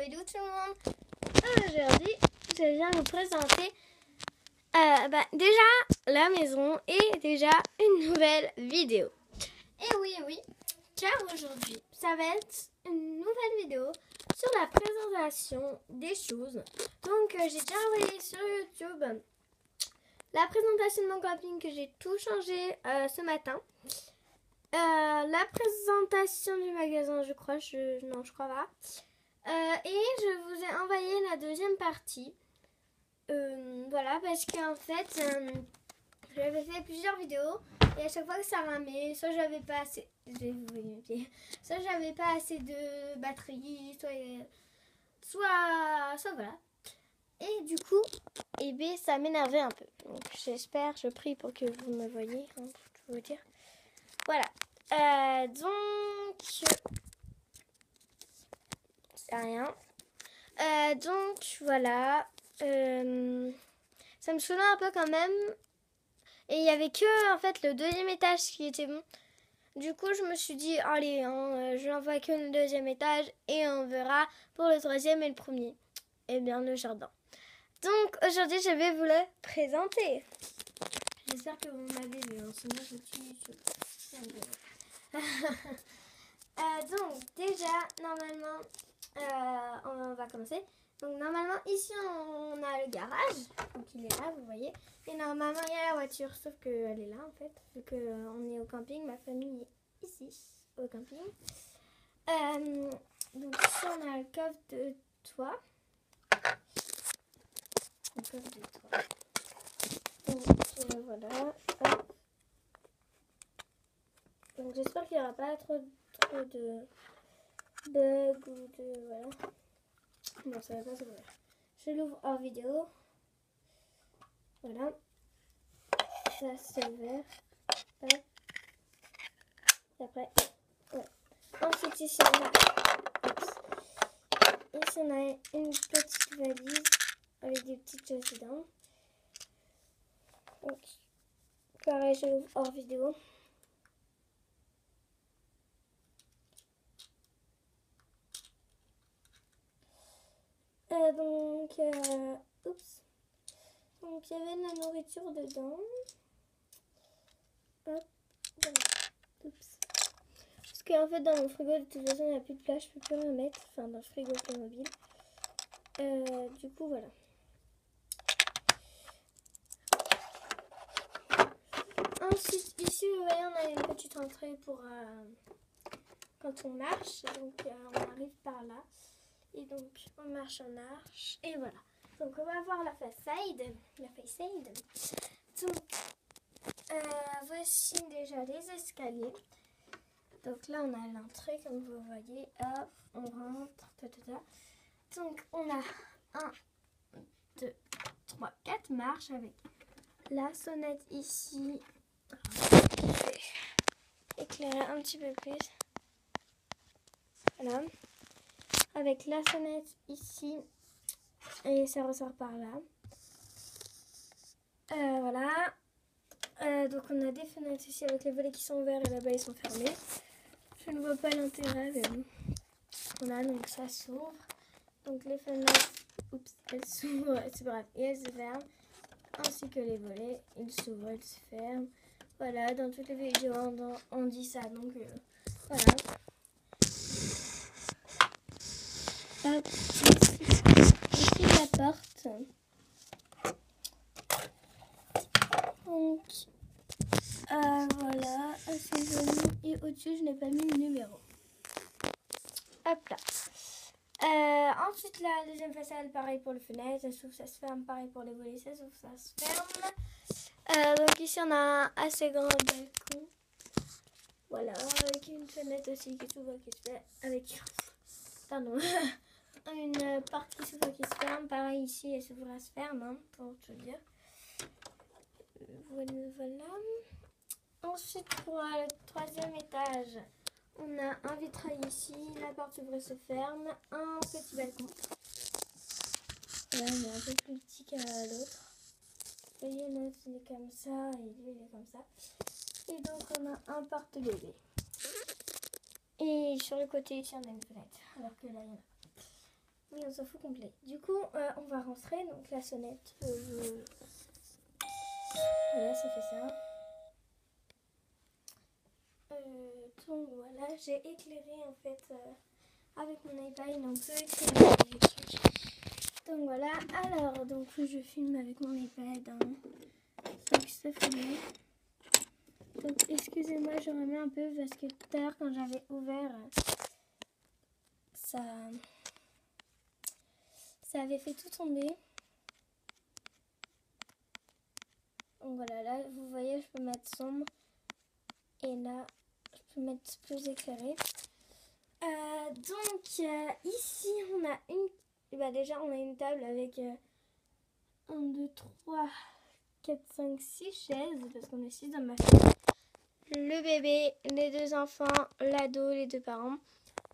hello tout le monde. Aujourd'hui, je viens vous présenter déjà la maison et déjà une nouvelle vidéo. Et oui, car aujourd'hui, ça va être une nouvelle vidéo sur la présentation des choses. Donc, j'ai déjà envoyé sur YouTube la présentation de mon camping que j'ai tout changé ce matin. La présentation du magasin, je crois, non, je crois pas. Et je vous ai envoyé la deuxième partie. Voilà, parce qu'en fait, j'avais fait plusieurs vidéos et à chaque fois que ça ramait, soit j'avais pas assez, soit j'avais pas assez de batterie, soit voilà. Et du coup, ça m'énervait un peu. Donc j'espère, je prie pour que vous me voyez, hein, pour tout vous dire. Voilà. Donc, c'est rien. Donc voilà. Ça me saoulait un peu quand même. Et il y avait que en fait le deuxième étage qui était bon. Du coup, je me suis dit, allez, je n'envoie que le deuxième étage et on verra pour le troisième et le premier. Et bien le jardin. Donc aujourd'hui, je vais vous le présenter. J'espère que vous m'avez vu. Sinon, je suis donc déjà, normalement, on va commencer. Donc normalement, ici, on a le garage. Donc il est là, vous voyez. Et normalement, il y a la voiture, sauf qu'elle est là, en fait. Vu qu'on est au camping, ma famille est ici, au camping. Donc ici, on a le coffre de toit. Le coffre de toit. Donc voilà. Hop. Donc j'espère qu'il n'y aura pas trop de bugs ou de... Voilà. Bon, ça va pas s'ouvrir. Je l'ouvre hors vidéo. Voilà. Ça s'est ouvert. Hop. Et après, ouais. Ensuite, ici on a... Ici on a une petite valise avec des petites choses dedans. Donc, pareil, je l'ouvre hors vidéo. Oups. Donc, il y avait de la nourriture dedans. Hop. Voilà. Oups. Parce qu'en fait, dans mon frigo, de toute façon, il n'y a plus de place. Je peux plus rien mettre. Enfin, dans le frigo mobile. Du coup, voilà. Ensuite, ici, vous voyez, on a une petite entrée pour quand on marche. Donc, on arrive par là. Et donc, on marche en arche. Et voilà. Donc, on va voir la façade. Donc, voici déjà les escaliers. Donc là, on a l'entrée, comme vous voyez. Hop, on rentre. Donc, on a 1, 2, 3, 4 marches avec la sonnette ici. Je vais éclairer un petit peu plus. Voilà. Avec la sonnette ici. Et ça ressort par là. Voilà. Donc on a des fenêtres ici avec les volets qui sont ouverts et là-bas ils sont fermés. Je ne vois pas l'intérêt, mais bon. Voilà, donc ça s'ouvre. Donc les fenêtres, elles s'ouvrent, c'est bref, et elles se ferment. Ainsi que les volets, ils s'ouvrent, ils se ferment. Voilà, dans toutes les vidéos on dit ça, donc voilà. Hop, ici la porte. Donc, voilà, assez joli. Et au-dessus, je n'ai pas mis le numéro. Hop là. Ensuite, la deuxième façade, pareil pour les fenêtres. Ça s'ouvre, ça se ferme. Pareil pour les volets, ça s'ouvre, ça se ferme. Donc ici, on a un assez grand balcon. Voilà, avec une fenêtre aussi qui s'ouvre, qui se ferme. Avec, pardon, une porte qui s'ouvre, qui se ferme. Pareil ici, elle s'ouvre, elle se ferme, hein, pour tout dire. Voilà. Ensuite, pour le troisième étage, on a un vitrail ici, la porte s'ouvre et se ferme, un petit balcon. Là, il est un peu plus petit qu'à l'autre. Vous voyez, l'autre, il est comme ça et lui, il est comme ça. Et donc, on a un porte-bébé. Et sur le côté ici, on a une fenêtre, alors que là, il y en a pas. et on s'en fout complet. Du coup, on va rentrer. Donc la sonnette. Voilà, ça fait ça. Donc voilà, j'ai éclairé en fait avec mon iPad, un peu éclairé les trucs. Donc voilà, alors donc je filme avec mon iPad. Donc ça fait bien. Donc excusez-moi, je remets un peu parce que tout à l'heure quand j'avais ouvert, ça avait fait tout tomber. Donc voilà, là vous voyez, je peux mettre sombre et là je peux mettre plus éclairé. Donc ici on a déjà on a une table avec 1, 2, 3, 4, 5, 6 chaises parce qu'on est 6 dans ma famille. Le bébé, les 2 enfants, l'ado, les 2 parents.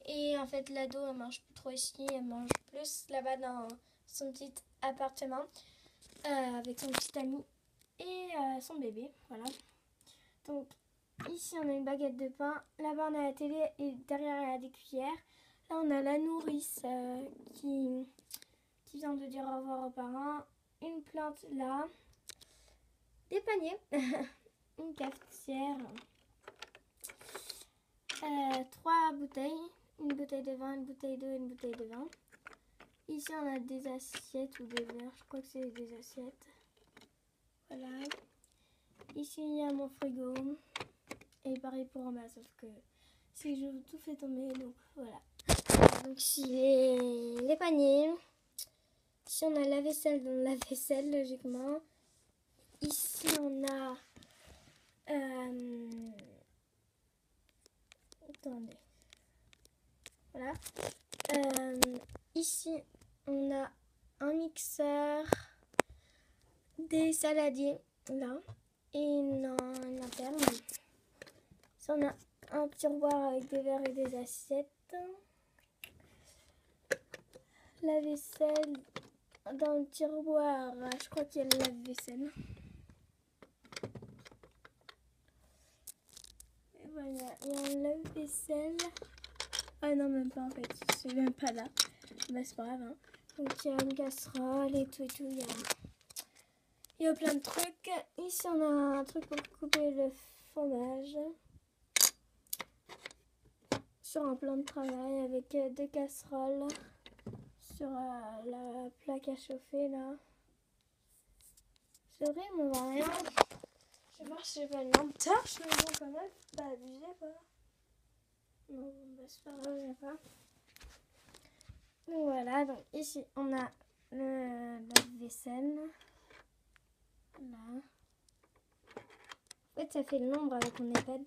Et en fait l'ado elle mange plus trop ici, elle mange plus là-bas dans son petit appartement avec son petit ami et son bébé. Voilà. Donc ici on a une baguette de pain, là-bas on a la télé et derrière il y a des cuillères. Là on a la nourrice qui vient de dire au revoir aux parents, une plante là, des paniers, une cafetière, 3 bouteilles, une bouteille de vin, une bouteille d'eau et une bouteille de vin. Ici on a des assiettes ou des verres, je crois que c'est des assiettes. Voilà. Ici il y a mon frigo. Et pareil pour en bas, sauf que si je tout fait tomber, donc voilà. Donc ici les paniers. Ici on a la vaisselle, dans la vaisselle logiquement. Ici on a attendez. Voilà. Ici on a un mixeur, des saladiers là et une lanterne. Ici on a un tiroir avec des verres et des assiettes. La vaisselle dans le tiroir, je crois qu'il y a le lave-vaisselle. Et voilà, il y a un lave-vaisselle. Ah non, même pas en fait, c'est même pas là. Bah c'est pas grave. Hein. Donc il y a une casserole et tout. Il y a plein de trucs. Ici on a un truc pour couper le fromage. Sur un plan de travail avec 2 casseroles. Sur la plaque à chauffer là. C'est vrai, on voit rien. Je vais voir si j'ai pas une lampe torche, mais bon, quand même, pas abusé quoi. Non, bah, c'est pas grave, j'ai pas. Donc voilà, donc ici on a le lave-vaisselle. Là. En fait, ça fait l'ombre avec mon iPad.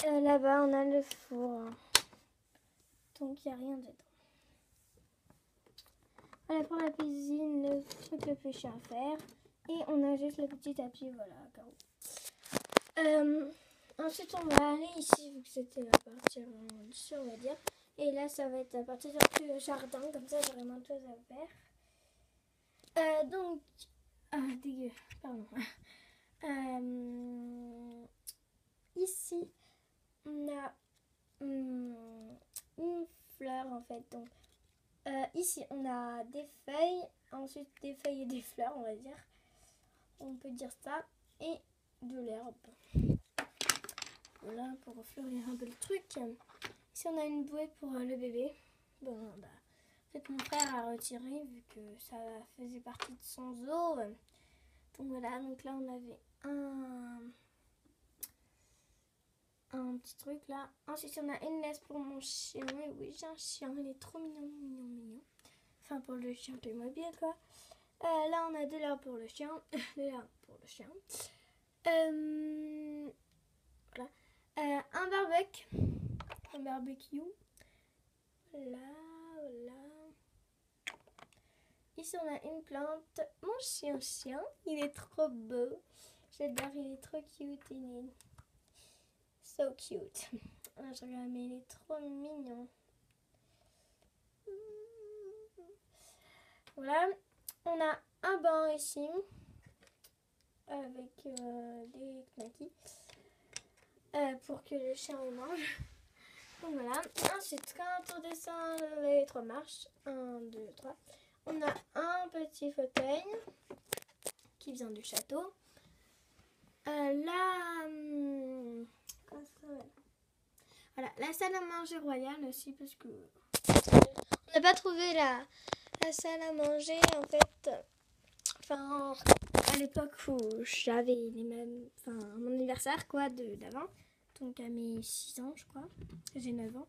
Et là-bas, on a le four. Donc il n'y a rien dedans. Voilà pour la cuisine, le truc le plus chiant à faire. Et on a juste le petit tapis, voilà, carreau. Ensuite, on va aller ici, vu que c'était la partie dessus, on va dire. Et là, ça va être la partie du jardin, comme ça, j'aurai moins de choses à faire. Donc, dégueu, pardon. Ici, on a une fleur, en fait. Donc, ici, on a des feuilles, ensuite des feuilles et des fleurs, on va dire. On peut dire ça. Et de l'herbe. Voilà, pour fleurir un peu le truc. Ici, on a une bouée pour le bébé. Bon, bah, en fait, mon frère a retiré vu que ça faisait partie de son zoo. Donc voilà, donc là, on avait un petit truc là. Ensuite, on a une laisse pour mon chien. Et oui, j'ai un chien, il est trop mignon. Enfin, pour le chien Playmobil, quoi. Là, on a de l'herbe pour le chien. Voilà. Un barbecue. Voilà. Ici, on a une plante. Mon chien, il est trop beau. J'adore, il est trop cute. Il est so cute. Je regarde, mais il est trop mignon. Voilà. On a un banc ici. Avec des knackis. Pour que le chien le mange. Donc voilà. Ensuite, quand on descend les 3 marches, 1, 2, 3, on a un petit fauteuil qui vient du château. Voilà, la salle à manger royale aussi, parce que on n'a pas trouvé la salle à manger en fait. Enfin, à l'époque où j'avais les mêmes, enfin mon anniversaire quoi d'avant, donc à mes 6 ans je crois, j'ai 9 ans.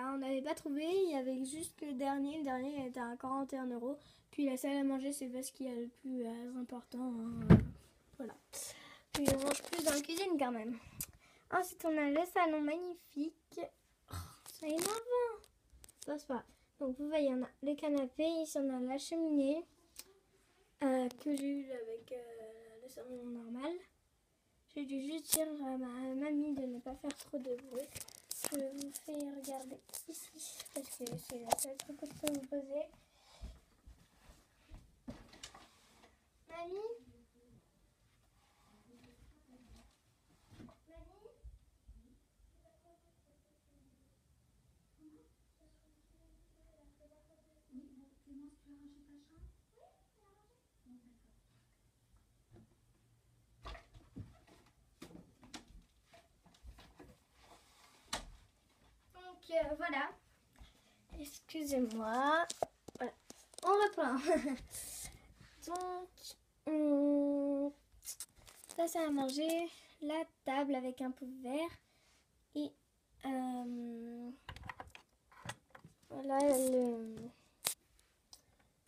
On n'avait pas trouvé, il y avait juste le dernier était à 41 €. Puis la salle à manger, c'est pas ce qu'il y a le plus important. Voilà. Puis on mange plus dans la cuisine quand même. Ensuite, on a le salon magnifique. Oh, c'est énorme. Ça se passe. Donc vous voyez, on a le canapé, ici on a la cheminée que j'ai eu avec le salon normal. J'ai dû juste dire à ma mamie de ne pas faire trop de bruit. Je vous fais regarder ici parce que c'est la seule truc que je peux vous poser. Mamie? Donc voilà. Excusez-moi. Voilà. On reprend. Donc, ça c'est à manger. La table avec un pot vert. Et voilà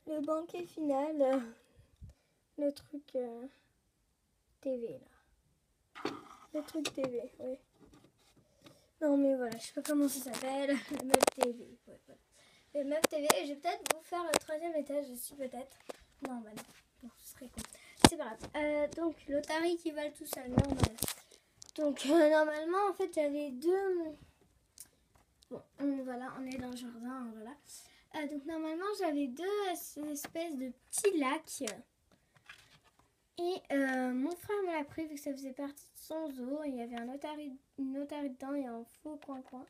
le banquet final. Le truc TV là. Le truc TV, oui. Non mais voilà, je sais pas comment ça s'appelle. Le meuble TV. Ouais, voilà. Le meuble TV. Et je vais peut-être vous faire le 3e étage aussi peut-être. Non bah non. Non, ce serait cool. C'est pas grave. Donc l'Otari qui vole tout seul, normal. Donc normalement en fait j'avais deux. Bon voilà, on est dans le jardin, voilà. Donc normalement j'avais deux espèces de petits lacs. Et mon frère me l'a pris vu que ça faisait partie de son zoo. Il y avait une otarie dedans et un faux coin-coin.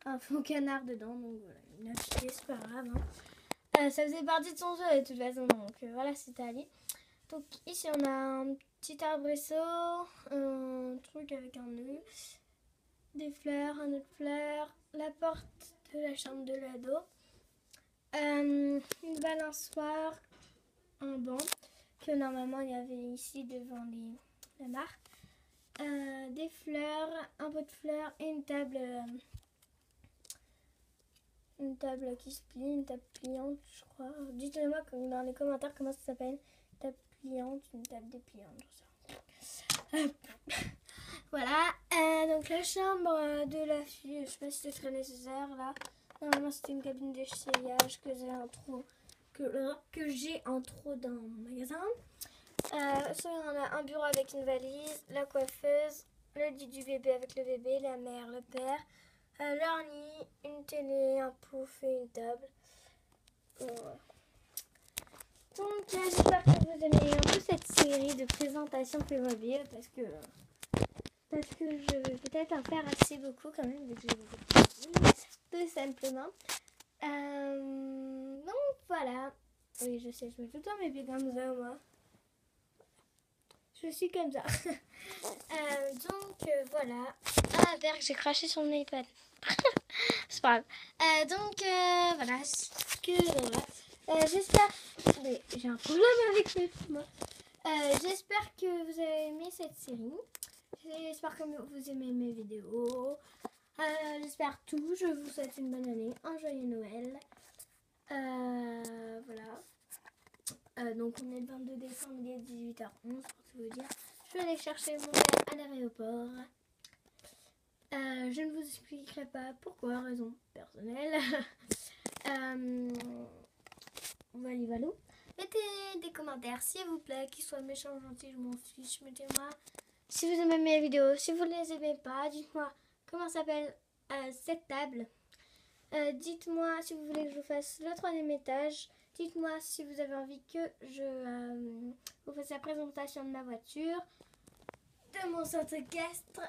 Un faux canard dedans. Donc voilà, il a acheté, c'est pas grave. Hein. Ça faisait partie de son zoo de toute façon. Donc voilà, c'était à lui. Donc ici on a un petit arbrisseau. Un truc avec un nœud. Des fleurs, un autre fleur. La porte de la chambre de l'ado. Une balançoire. Un banc. Que normalement il y avait ici devant la mare. Des fleurs, un pot de fleurs et une table qui se plie, une table pliante je crois. Dites-le-moi dans les commentaires comment ça s'appelle. Une table pliante, une table dépliante. Voilà, donc la chambre de la fille, je sais pas si c'est très nécessaire là. Normalement c'était une cabine d'essayage que j'ai en trop dans mon magasin. Ça, on a un bureau avec une valise, la coiffeuse, le lit du bébé avec le bébé, la mère, le père, leur lit, une télé, un pouf et une table. Donc j'espère que vous aimez un peu cette série de présentations Playmobil parce que je vais peut-être en faire assez beaucoup quand même vu que j'ai beaucoup de Playmobil, tout simplement. Donc voilà. Oui, je sais, je mets tout le temps mes pieds comme ça, moi. Je suis comme ça. Donc voilà. Ah, Berg, j'ai craché sur mon iPad. C'est pas grave. Donc voilà. J'espère. Mais j'ai un problème avec mes moi. J'espère que vous avez aimé cette série. J'espère que vous aimez mes vidéos. J'espère tout. Je vous souhaite une bonne année. Un joyeux Noël. Voilà. Donc on est le 22 décembre, il est 18h11 pour tout vous dire. Je vais aller chercher mon père à l'aéroport. Je ne vous expliquerai pas pourquoi, raison personnelle. Voilà. Mettez des commentaires s'il vous plaît, qu'ils soient méchants ou gentils, je m'en fiche. Mettez-moi si vous aimez mes vidéos, si vous ne les aimez pas, dites-moi comment s'appelle cette table. Dites-moi si vous voulez que je vous fasse le 3e étage. Dites-moi si vous avez envie que je vous fasse la présentation de ma voiture, de mon centre équestre.